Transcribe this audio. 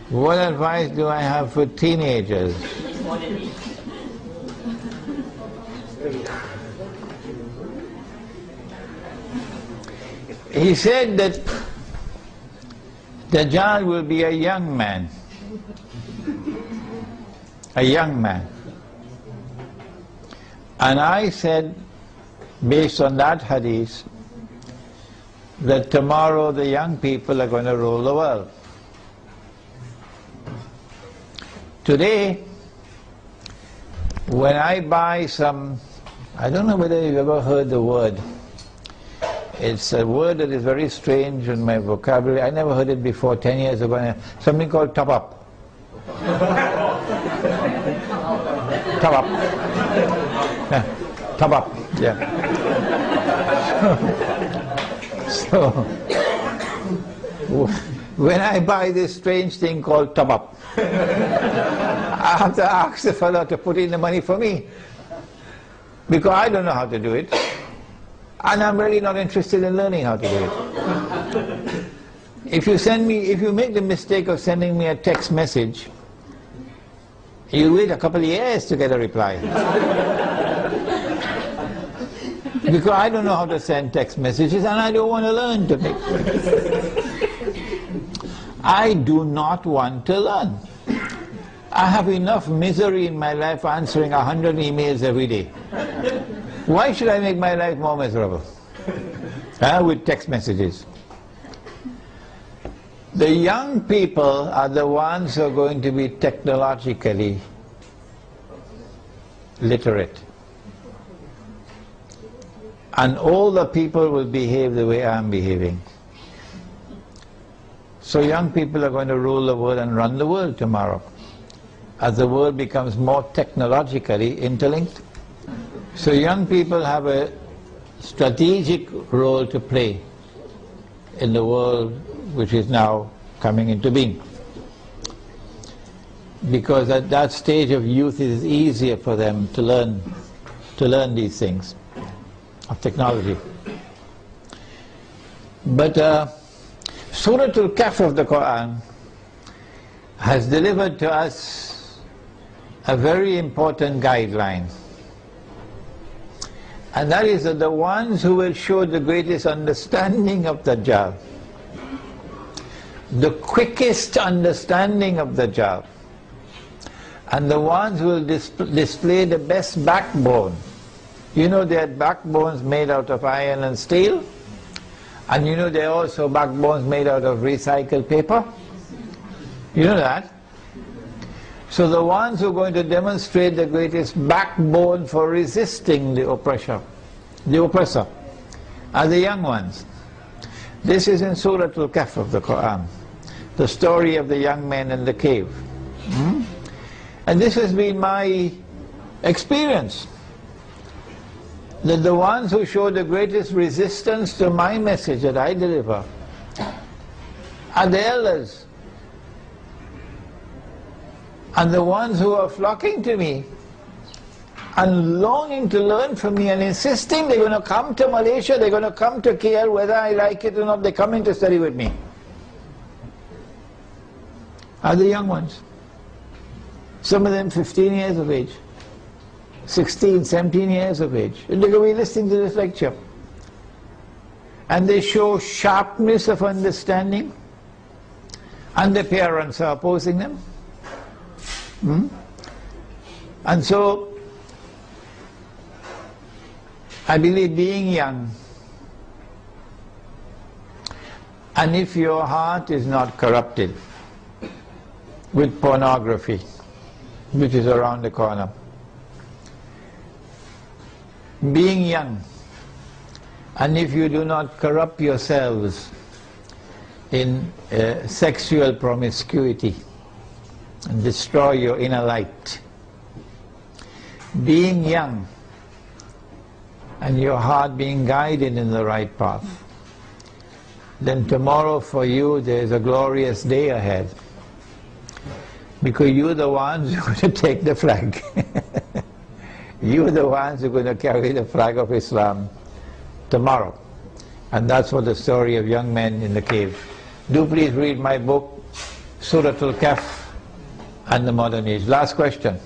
What advice do I have for teenagers? He said that Dajjal will be a young man. A young man. And I said, based on that hadith, that tomorrow the young people are going to rule the world. Today, when I buy some, I don't know whether you've ever heard the word. It's a word that is very strange in my vocabulary. I never heard it before 10 years ago. Something called top up. Top up. Yeah. Top up. Yeah. So, when I buy this strange thing called top up, I have to ask the fellow to put in the money for me, because I don't know how to do it, and I'm really not interested in learning how to do it. If you make the mistake of sending me a text message, you wait a couple of years to get a reply. Because I don't know how to send text messages, and I don't want to learn to make. I do not want to learn. I have enough misery in my life answering 100 emails every day. Why should I make my life more miserable? With text messages. The young people are the ones who are going to be technologically literate. And all the people will behave the way I'm behaving. So young people are going to rule the world and run the world tomorrow, as the world becomes more technologically interlinked. So young people have a strategic role to play in the world which is now coming into being. Because at that stage of youth it is easier for them to learn these things of technology. But Surah Al-Kahf of the Quran has delivered to us a very important guideline. And that is that the ones who will show the greatest understanding of Dajjal, the quickest understanding of Dajjal, and the ones who will display the best backbone. You know, there are backbones made out of iron and steel, and you know there are also backbones made out of recycled paper. You know that? So the ones who are going to demonstrate the greatest backbone for resisting the oppressor are the young ones. This is in Surah Al-Kahf of the Quran, the story of the young men in the cave. And this has been my experience, that the ones who show the greatest resistance to my message that I deliver are the elders, and the ones who are flocking to me and longing to learn from me and insisting they're going to come to Malaysia, they're going to come to KL, whether I like it or not, they're coming to study with me, are the young ones. Some of them 15 years of age, 16, 17 years of age. And they're going to be listening to this lecture. And they show sharpness of understanding, and their parents are opposing them. And so, I believe being young, and if your heart is not corrupted with pornography, which is around the corner, being young, and if you do not corrupt yourselves in sexual promiscuity and destroy your inner light, being young and your heart being guided in the right path, then tomorrow for you there is a glorious day ahead, because you're the ones who are going to take the flag. You're the ones who are going to carry the flag of Islam tomorrow. And that's what the story of young men in the cave. Do please read my book, Surah Al-Kahf and the modern age. Last question.